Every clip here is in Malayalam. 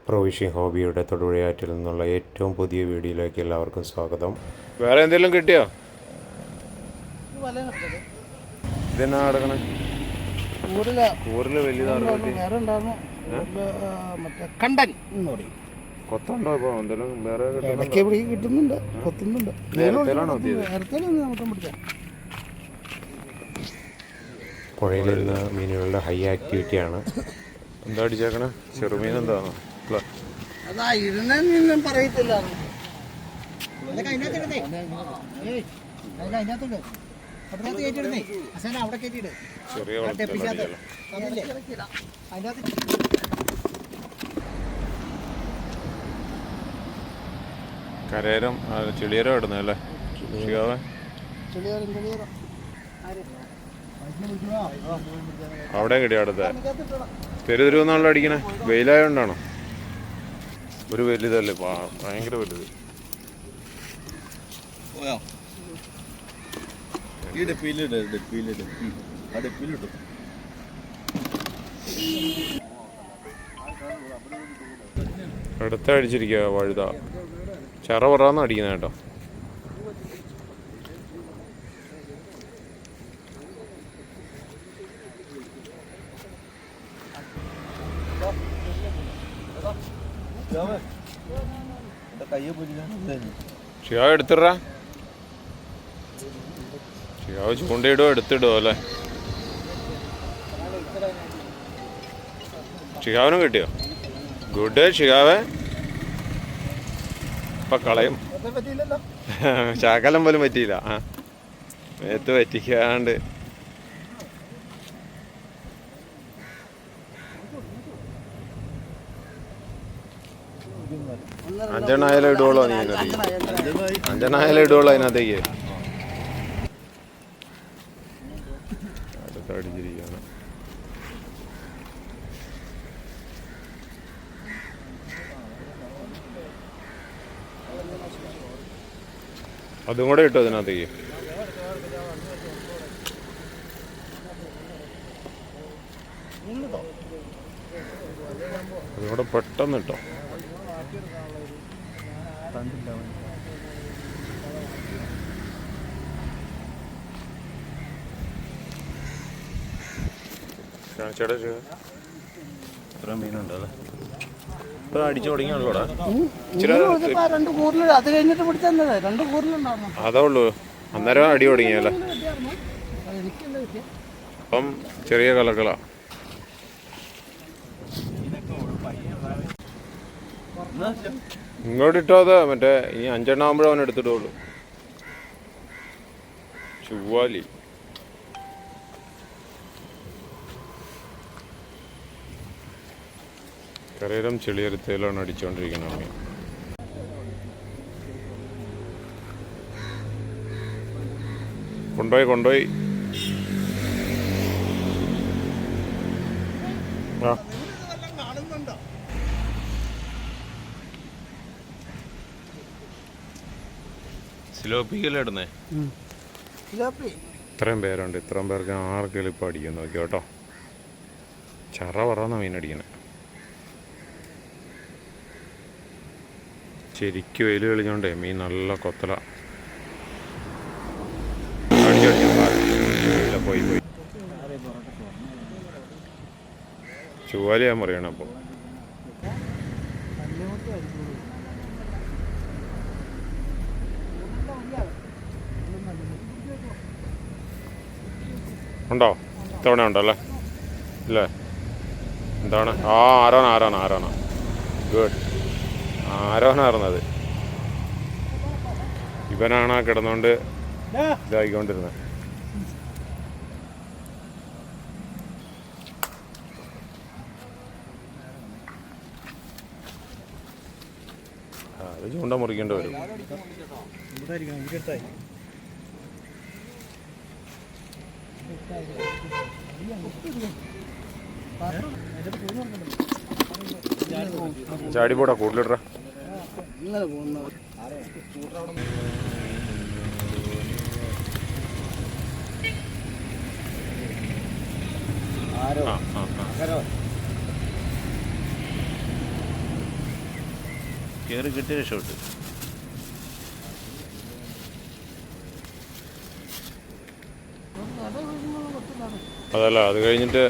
പ്രൊവിഷിംഗ് ഹോബിയുടെ തൊടുപുഴയാറ്റിൽ നിന്നുള്ള ഏറ്റവും പുതിയ വീഡിയോയിലേക്ക് എല്ലാവർക്കും സ്വാഗതം. വേറെ എന്തെങ്കിലും കിട്ടിയോ? ഇതെന്നാ കിടക്കണേ? കൂറില് വലിയതാണ്. കൊത്തുണ്ടോ ഇപ്പൊ? എന്തെങ്കിലും വേറെ കിട്ടുന്നുണ്ട്, കൊത്തുന്നുണ്ട്. പുഴയിലിരുന്ന മീനുകളുടെ ഹൈ ആക്ടിവിറ്റിയാണ്. എന്താ അടിച്ചേക്കണേ? ചെറുമീൻ എന്താണോ? പറയത്തില്ല. ചെറിയ കരേരം ചെളിയരോ ഇടുന്നല്ലേ? അവിടെ കിട്ടിയ അടുത്ത തെരുതെരുവെന്നാണല്ലോ അടിക്കണേ. വെയിലായോണ്ടാണോ? ഒരു വലുതല്ലേ, ഭയങ്കര വലുത്. അടുത്ത അടിച്ചിരിക്കുക വഴുത. ചറ പറന്ന് അടിക്കുന്ന കേട്ടോ. ഷിയാവ് എടുത്തിടാ. ഷിയാവ് ചൂണ്ടയിടോ എടുത്തിടോ അല്ലേ? ഷിയാവിനും കിട്ടിയോ? Good Xiaowei. ഇപ്പൊ കളയും. ശാകലം പോലും പറ്റിയില്ല. മേത്ത് പറ്റിക്കാണ്ട്. അഞ്ചെണ്ണായാലും ഇടുവോളൂ നീ അതിനകത്തേക്ക്. അഞ്ചെണ്ണായാലും ഇടുവോളൂ അതിനകത്തേക്ക്. അടുത്ത് അടിച്ചിരിക്കുകയാണ്. അതും കൂടെ ഇട്ടു അതിനകത്തേക്ക്. അതും കൂടെ പെട്ടെന്ന് ഇട്ടോ. കാണിച്ചേടാ. ഇത്ര മീനുണ്ടല്ലേ? ഇപ്പൊ അടിച്ചു തുടങ്ങിയുള്ളൂടാ. അതേ ഉള്ളൂ. അന്നേരം അടി തുടങ്ങിയല്ലേ? അപ്പം ചെറിയ കലക്കള. ഇങ്ങോട്ടിട്ടോ? അത് മറ്റേ ഈ 5 ആകുമ്പോഴേ അവൻ എടുത്തിട്ടുള്ളൂ. ചുവാലി. കരയിലും ചെളിയരുത്തേലാണ് അടിച്ചുകൊണ്ടിരിക്കുന്നത് മീൻ. കൊണ്ടുപോയി ആ സിലോപ്പിക്കല്ലേ ഇടുന്നേ? ഇത്രയും പേരുണ്ട്. ഇത്രയും പേർക്ക് ആർക്കെങ്കിലും ഇപ്പം അടിക്കും. നോക്കി കേട്ടോ. ചറ പറന്ന മീൻ അടിക്കണേ. ശരിക്കും വെയിൽ കളിഞ്ഞോണ്ടേ മീൻ നല്ല കൊത്തല. പോയി ചുവാലിയാൻ പറയണം. അപ്പോൾ ഉണ്ടോ? ഇത്തവണ ഉണ്ടല്ലേ? ഇല്ലേ? എന്താണ്? ആരോണ. ഗുഡ്. ആരോണായിരുന്നത്. ഇവനാണ് ആ കിടന്നുകൊണ്ട് ഇതായിക്കൊണ്ടിരുന്നത്. അത് ചൂണ്ട മുറിക്കേണ്ടി വരും. ചാടിപ്പോടാ കൂടുതലിട. കയറി കിട്ടിയ രക്ഷപ്പെട്ട്. അതല്ല, അത് കഴിഞ്ഞിട്ട്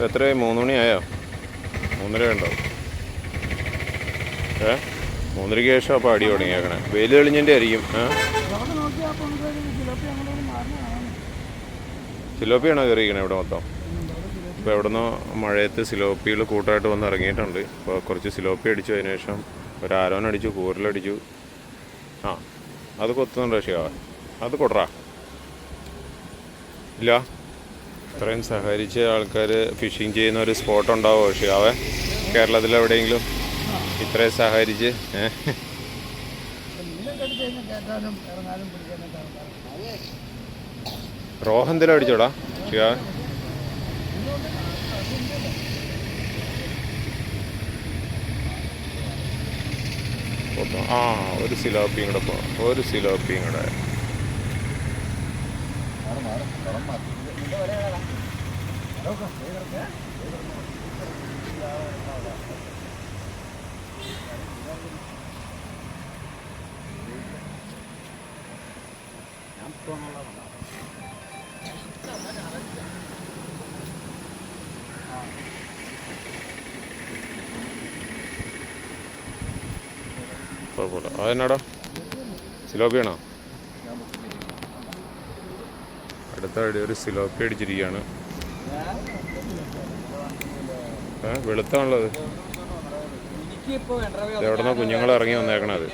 എത്രയായി? 3 മണിയായോ? 3:30 ഉണ്ടാവും. 3:30 ശേഷം അപ്പോൾ അടി തുടങ്ങിയേക്കണേ. വെയിൽ തെളിഞ്ഞതിൻ്റെ ആയിരിക്കും. സിലോപ്പിയാണോ കയറിയിരിക്കണേ ഇവിടെ മൊത്തം? ഇപ്പോൾ എവിടെ നിന്നോ മഴയത്ത് സിലോപ്പികൾ കൂട്ടമായിട്ട് വന്ന് ഇറങ്ങിയിട്ടുണ്ട്. ഇപ്പോൾ കുറച്ച് സിലോപ്പി അടിച്ചു, അതിന് ശേഷം ഒരു ആരോനടിച്ചു, കൂരലടിച്ചു. അത് കൊത്തുന്നുണ്ട്. പക്ഷേ അത് കൊടറാ ഇല്ല. ഇത്രയും സഹകരിച്ച ആൾക്കാർ ഫിഷിങ് ചെയ്യുന്ന ഒരു സ്പോട്ട് ഉണ്ടാവുമോ ഷിയാവേ കേരളത്തിൽ എവിടെയെങ്കിലും ഇത്രയും സഹകരിച്ച്? റോഹ് എന്തെങ്കിലും അടിച്ചോടാ ഷിയാവേ? ഒരു സിലോപ്പിയും കൂടെ പോകാം. ഒരു സിലോപ്പിയും കൂടെ. കുഴപ്പമില്ല. അതെന്നാടാ സിലോപ്പിയാണോ? അടുത്ത ഒരു സിലോപ്പി അടിച്ചിരിക്കുകയാണ്. വെളുത്താണുള്ളത്. എവിടെ നിന്നോ കുഞ്ഞുങ്ങൾ ഇറങ്ങി വന്നേക്കണത്.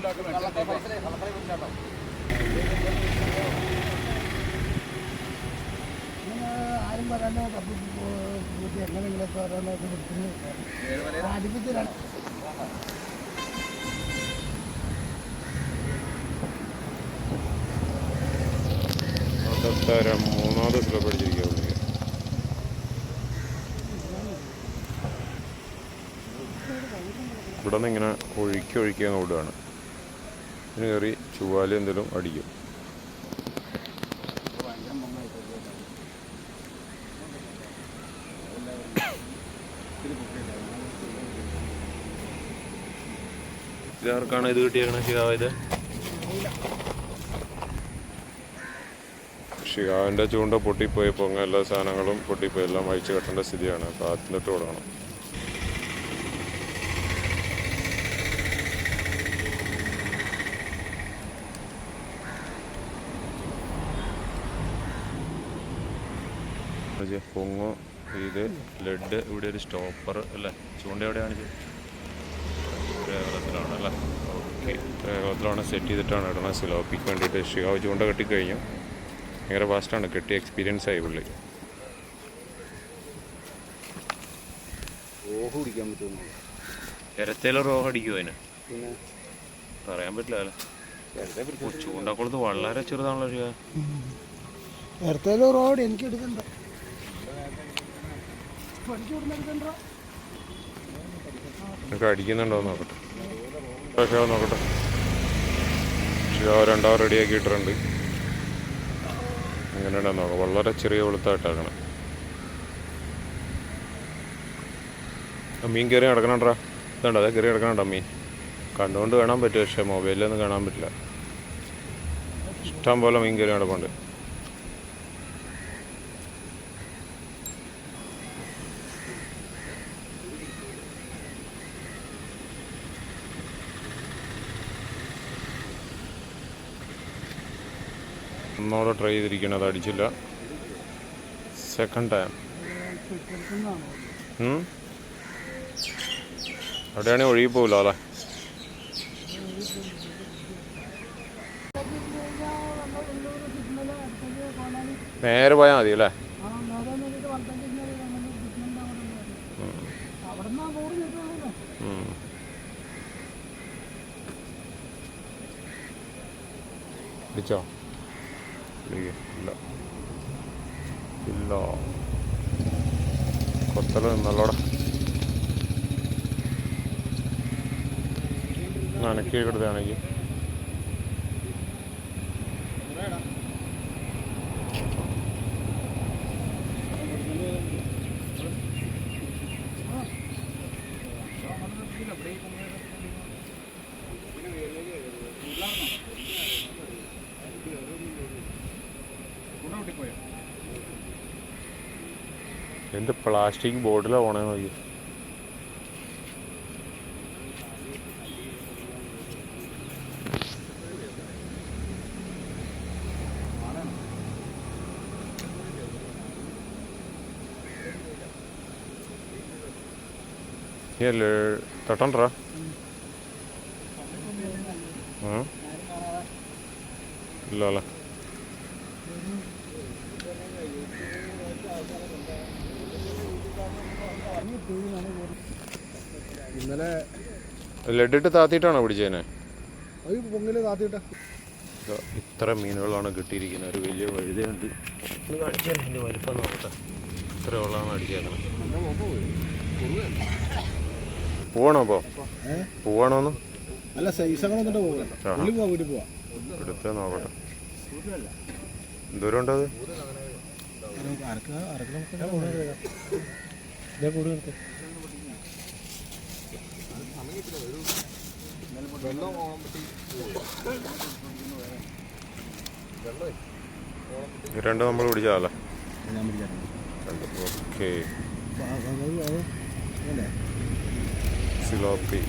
മൂന്നാമത് സിലോപ്പി അടിച്ചിരിക്കുക. ഇവിടെ നിന്ന് ഇങ്ങനെ ഒഴുക്കി അങ്ങ് വിടുകയാണ്. ഇതിന് കയറി ചുവാലി എന്തെങ്കിലും അടിക്കും. ഇതാർക്കാണ് ഇത് കിട്ടിയേക്കണേ ഷിഹാവ്? ഷിഹാവിൻ്റെ ചൂണ്ട പൊട്ടിപ്പോയപ്പോൾ അങ്ങ് എല്ലാ സാധനങ്ങളും പൊട്ടിപ്പോയി. എല്ലാം അഴിച്ചു കെട്ടേണ്ട സ്ഥിതിയാണ്. അപ്പോൾ ആദ്യം തൊട്ട് കൊടുക്കണം. പൊങ്ങ് ഇത് ലെഡ്. ഇവിടെ ഒരു സ്റ്റോപ്പർ അല്ലേ? ചൂണ്ട എവിടെയാണ്? കേരളത്തിലാണ് അല്ലേ? ഓക്കെ, കേരളത്തിലാണ് സെറ്റ് ചെയ്തിട്ടാണ് ഇടണത് സിലോപ്പിക്ക് വേണ്ടിയിട്ട്. ഷിഹാവ് ചൂണ്ട കെട്ടിക്കഴിഞ്ഞു. ഭയങ്കര ഫാസ്റ്റാണ്. കെട്ടി എക്സ്പീരിയൻസ് ആയി പുള്ളി. റോഹ് പിടിക്കാൻ പറ്റുമോ? ഇരത്തേലും റോഹ് അടിക്കുമോ അതിന്? പിന്നെ പറയാൻ പറ്റില്ല അല്ലേ? ചൂണ്ടക്കുളത്ത് വളരെ ചെറുതാണല്ലോ ഷിഹാവ്. ഇരത്തേലും റോഡ് എനിക്ക് എടുക്കണ്ട. എനിക്ക് അടിക്കുന്നുണ്ടോ നോക്കട്ടെ. നോക്കട്ടെ. ഷിഹാവ് 2 hour റെഡിയാക്കിയിട്ടുണ്ട്. എങ്ങനെയാണെന്ന് നോക്കാം. വളരെ ചെറിയ വെളുത്തായിട്ടാക്കണം. മീൻ കയറി കിടക്കണണ്ടാ. ഇതുണ്ട്, അതെ കയറി കിടക്കണണ്ട മീൻ. കണ്ടുകൊണ്ട് കാണാൻ പറ്റും, പക്ഷേ മൊബൈലിലൊന്നും കാണാൻ പറ്റില്ല. ഇഷ്ടം പോലെ മീൻ കയറി കിടപ്പുണ്ട്. ഒന്നോടെ ട്രൈ ചെയ്തിരിക്കണം, അത് അടിച്ചില്ല. Second time. അവിടെയാണെങ്കിൽ ഒഴുകി പോകില്ല അല്ലേ? നേരെ പോയാൽ മതി അല്ലേ? പിടിച്ചോ? ഇല്ല ഇല്ല, കൊത്തല നിന്നല്ലോടെ. നനക്കി കൊടുത്താണെങ്കിൽ എന്ത് പ്ലാസ്റ്റിക് ബോട്ടിലാണ് പോണേ നോക്കി. അല്ലേ തട്ടണ്ടാ? ഇല്ല അല്ലേ? ഇന്നലെ ലഡിട്ട് താത്തിയിട്ടാണോ പിടിച്ചതിനെ? പൊങ്ങില് താത്തിട്ട ഇത്ര മീനുകളാണ് കിട്ടിയിരിക്കുന്നത്. ഒരു വലിയ വഴുതയുണ്ട്. കാണിച്ചാൽ എൻ്റെ വലിപ്പം നോക്കട്ടെ. ഇത്ര വെള്ളമാണ് അടിച്ചേക്കണം. പോവാണോ അപ്പോൾ? പോവാണോന്ന് അല്ല സൈസൊക്കെ വന്നിട്ട് പോകാം. വീട്ടിൽ പോവാം. എടുത്ത് നോക്കട്ടെ. എന്തോരം ഉണ്ടത്? രണ്ട് നമ്മൾ പിടിച്ചാലേ. ഓക്കെ. സിലോപ്പി